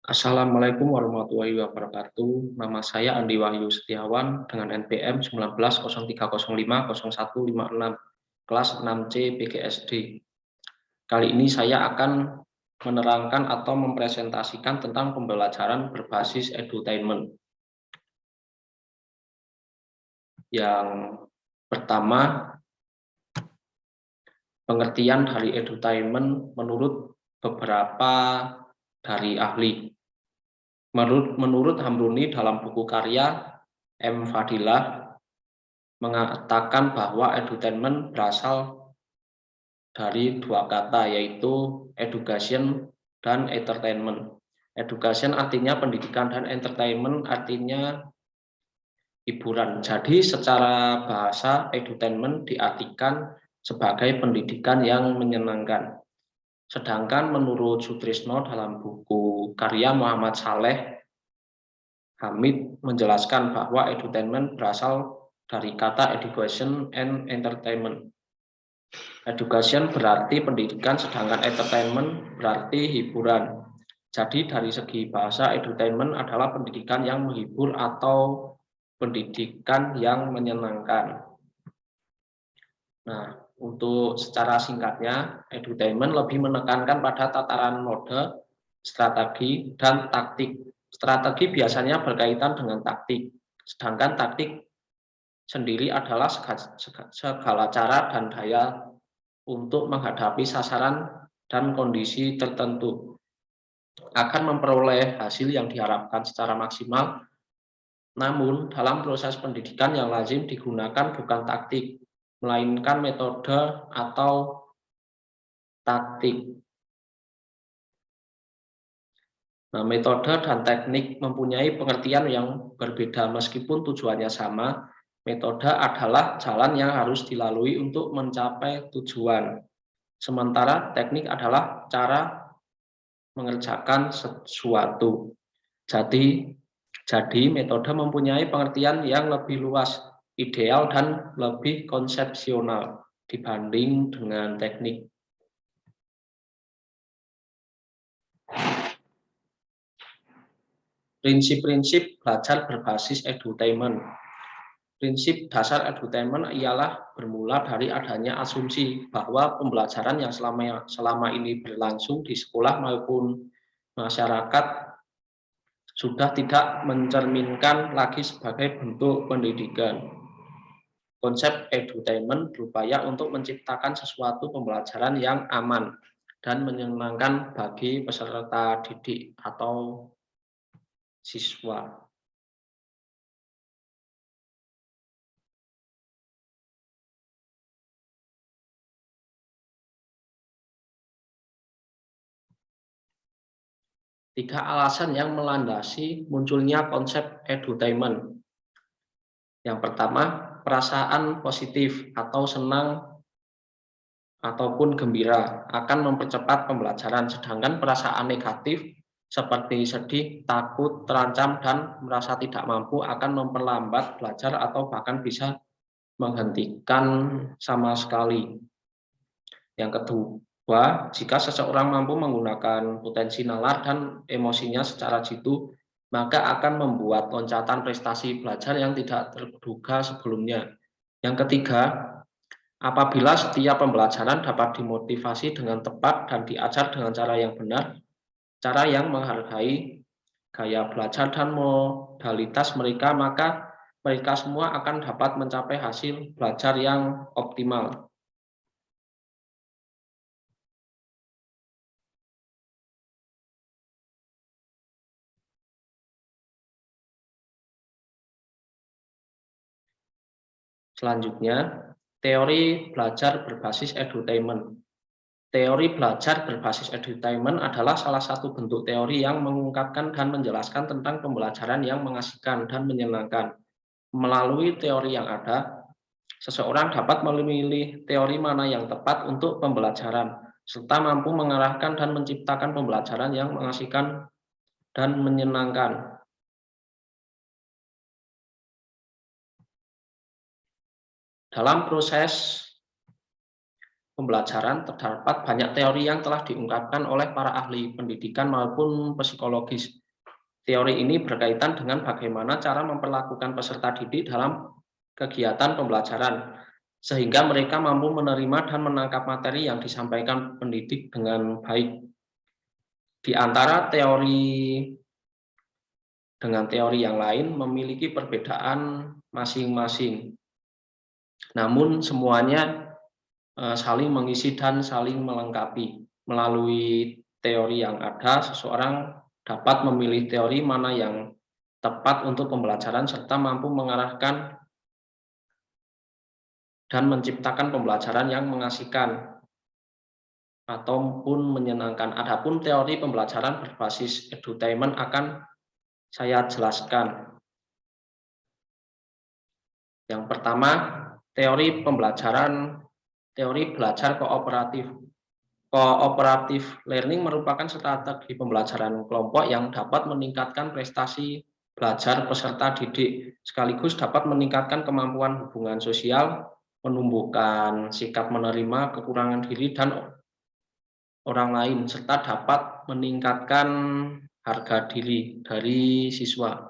Assalamualaikum warahmatullahi wabarakatuh. Nama saya Andi Wahyu Setiawan dengan NPM 1903050156 kelas 6C PGSD. Kali ini saya akan menerangkan atau mempresentasikan tentang pembelajaran berbasis edutainment. Yang pertama, pengertian dari edutainment menurut beberapa dari ahli. Menurut Hamruni dalam buku karya M. Fadilah mengatakan bahwa edutainment berasal dari dua kata, yaitu education dan entertainment. Education artinya pendidikan dan entertainment artinya hiburan. Jadi secara bahasa edutainment diartikan sebagai pendidikan yang menyenangkan. Sedangkan menurut Sutrisno dalam buku karya Muhammad Saleh Hamid menjelaskan bahwa edutainment berasal dari kata education and entertainment. Education berarti pendidikan, sedangkan entertainment berarti hiburan. Jadi dari segi bahasa, edutainment adalah pendidikan yang menghibur atau pendidikan yang menyenangkan. Nah, untuk secara singkatnya, edutainment lebih menekankan pada tataran mode, strategi, dan taktik. Strategi biasanya berkaitan dengan taktik, sedangkan taktik sendiri adalah segala cara dan daya untuk menghadapi sasaran dan kondisi tertentu. Akan memperoleh hasil yang diharapkan secara maksimal, namun dalam proses pendidikan yang lazim digunakan bukan taktik, melainkan metode atau taktik. Nah, metode dan teknik mempunyai pengertian yang berbeda meskipun tujuannya sama. Metode adalah jalan yang harus dilalui untuk mencapai tujuan. Sementara teknik adalah cara mengerjakan sesuatu. Jadi metode mempunyai pengertian yang lebih luas, ideal dan lebih konsepsional dibanding dengan teknik. Prinsip-prinsip belajar berbasis edutainment. Prinsip dasar edutainment ialah bermula dari adanya asumsi bahwa pembelajaran yang selama ini berlangsung di sekolah maupun masyarakat sudah tidak mencerminkan lagi sebagai bentuk pendidikan. Konsep edutainment berupaya untuk menciptakan sesuatu pembelajaran yang aman dan menyenangkan bagi peserta didik atau siswa. Tiga alasan yang melandasi munculnya konsep edutainment. Yang pertama, perasaan positif atau senang ataupun gembira akan mempercepat pembelajaran, sedangkan perasaan negatif seperti sedih, takut, terancam, dan merasa tidak mampu akan memperlambat belajar atau bahkan bisa menghentikan sama sekali. Yang kedua, jika seseorang mampu menggunakan potensi nalar dan emosinya secara jitu, maka akan membuat loncatan prestasi belajar yang tidak terduga sebelumnya. Yang ketiga, apabila setiap pembelajaran dapat dimotivasi dengan tepat dan diajar dengan cara yang benar, cara yang menghargai gaya belajar dan modalitas mereka, maka mereka semua akan dapat mencapai hasil belajar yang optimal. Selanjutnya, teori belajar berbasis edutainment. Teori belajar berbasis edutainment adalah salah satu bentuk teori yang mengungkapkan dan menjelaskan tentang pembelajaran yang mengasihkan dan menyenangkan. Melalui teori yang ada, seseorang dapat memilih teori mana yang tepat untuk pembelajaran, serta mampu mengarahkan dan menciptakan pembelajaran yang mengasihkan dan menyenangkan. Dalam proses pembelajaran terdapat banyak teori yang telah diungkapkan oleh para ahli pendidikan maupun psikologis. Teori ini berkaitan dengan bagaimana cara memperlakukan peserta didik dalam kegiatan pembelajaran, sehingga mereka mampu menerima dan menangkap materi yang disampaikan pendidik dengan baik. Di antara teori dengan teori yang lain memiliki perbedaan masing-masing, namun semuanya saling mengisi dan saling melengkapi. Melalui teori yang ada, seseorang dapat memilih teori mana yang tepat untuk pembelajaran serta mampu mengarahkan dan menciptakan pembelajaran yang mengasihkan ataupun menyenangkan. Adapun teori pembelajaran berbasis edutainment akan saya jelaskan. Yang pertama, teori belajar kooperatif. Cooperative learning merupakan strategi pembelajaran kelompok yang dapat meningkatkan prestasi belajar peserta didik, sekaligus dapat meningkatkan kemampuan hubungan sosial, menumbuhkan sikap menerima kekurangan diri dan orang lain, serta dapat meningkatkan harga diri dari siswa.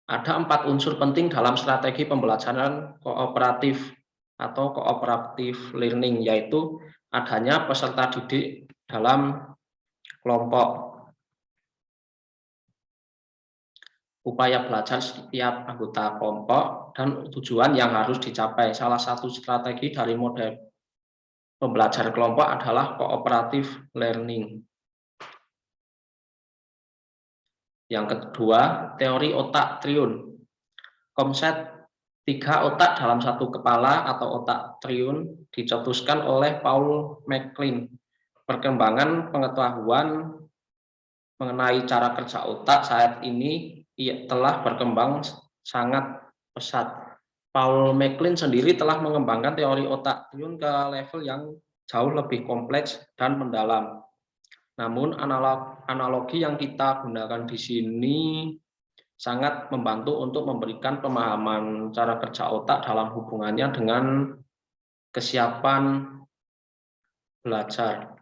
Ada 4 unsur penting dalam strategi pembelajaran kooperatif atau cooperative learning, yaitu adanya peserta didik dalam kelompok, upaya belajar setiap anggota kelompok, dan tujuan yang harus dicapai. Salah satu strategi dari model pembelajaran kelompok adalah cooperative learning. Yang kedua, teori otak triun. Konsep 3 otak dalam satu kepala atau otak triun dicetuskan oleh Paul MacLean. Perkembangan pengetahuan mengenai cara kerja otak saat ini telah berkembang sangat pesat. Paul MacLean sendiri telah mengembangkan teori otak triun ke level yang jauh lebih kompleks dan mendalam. Namun analogi yang kita gunakan di sini sangat membantu untuk memberikan pemahaman cara kerja otak dalam hubungannya dengan kesiapan belajar.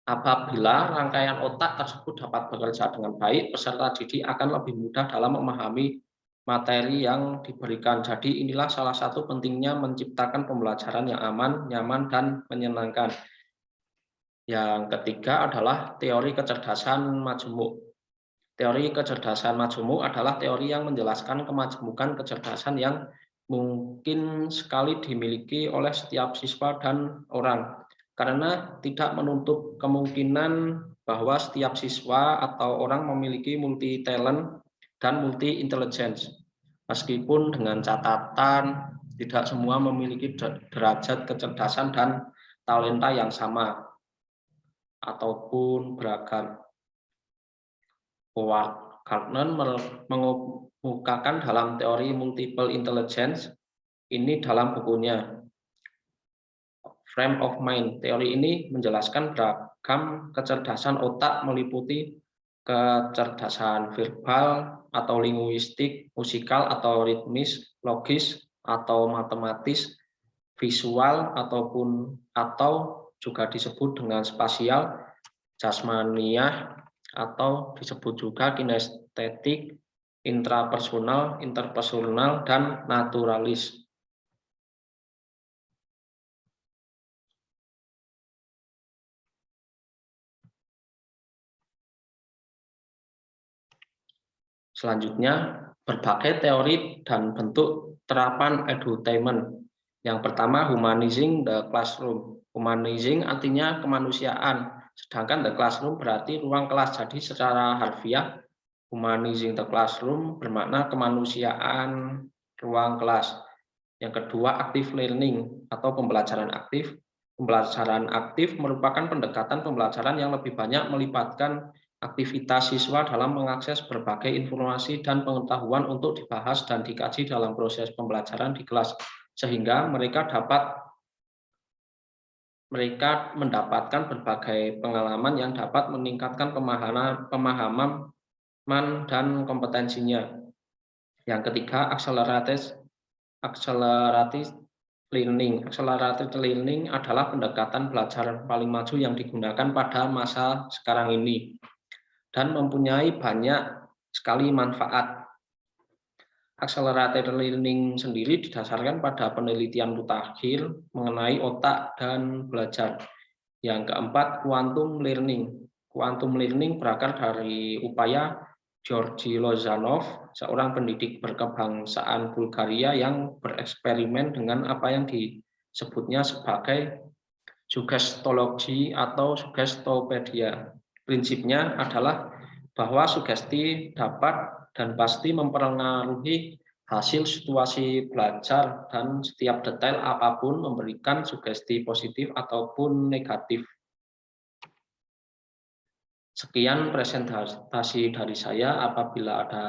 Apabila rangkaian otak tersebut dapat bekerja dengan baik, peserta didik akan lebih mudah dalam memahami materi yang diberikan. Jadi inilah salah satu pentingnya menciptakan pembelajaran yang aman, nyaman, dan menyenangkan. Yang ketiga adalah teori kecerdasan majemuk. Teori kecerdasan majemuk adalah teori yang menjelaskan kemajemukan kecerdasan yang mungkin sekali dimiliki oleh setiap siswa dan orang, karena tidak menutup kemungkinan bahwa setiap siswa atau orang memiliki multi talent dan multi intelligence. Meskipun dengan catatan tidak semua memiliki derajat kecerdasan dan talenta yang sama ataupun beragam. Howard Gardner mengemukakan dalam teori multiple intelligence ini dalam bukunya Frame of Mind. Teori ini menjelaskan beragam kecerdasan otak meliputi kecerdasan verbal atau linguistik, musikal atau ritmis, logis atau matematis, visual atau juga disebut dengan spasial, jasmaniah atau disebut juga kinestetik, intrapersonal, interpersonal, dan naturalis. Selanjutnya, berbagai teori dan bentuk terapan edutainment. Yang pertama, humanizing the classroom. Humanizing artinya kemanusiaan, sedangkan the classroom berarti ruang kelas. Jadi secara harfiah, humanizing the classroom bermakna kemanusiaan ruang kelas. Yang kedua, active learning atau pembelajaran aktif. Pembelajaran aktif merupakan pendekatan pembelajaran yang lebih banyak melibatkan aktivitas siswa dalam mengakses berbagai informasi dan pengetahuan untuk dibahas dan dikaji dalam proses pembelajaran di kelas, sehingga mereka mendapatkan berbagai pengalaman yang dapat meningkatkan pemahaman dan kompetensinya. Yang ketiga, accelerated learning. Accelerated learning adalah pendekatan belajar paling maju yang digunakan pada masa sekarang ini dan mempunyai banyak sekali manfaat. Accelerated learning sendiri didasarkan pada penelitian mutakhir mengenai otak dan belajar. Yang keempat, quantum learning. Quantum learning berakar dari upaya Georgi Lozanov, seorang pendidik berkebangsaan Bulgaria yang bereksperimen dengan apa yang disebutnya sebagai sugestologi atau sugestopedia. Prinsipnya adalah bahwa sugesti dapat dan pasti mempengaruhi hasil situasi belajar dan setiap detail apapun memberikan sugesti positif ataupun negatif. Sekian presentasi dari saya. Apabila ada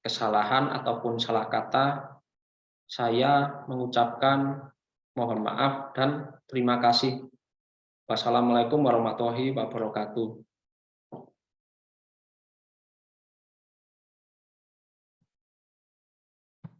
kesalahan ataupun salah kata, saya mengucapkan mohon maaf dan terima kasih. Wassalamualaikum warahmatullahi wabarakatuh.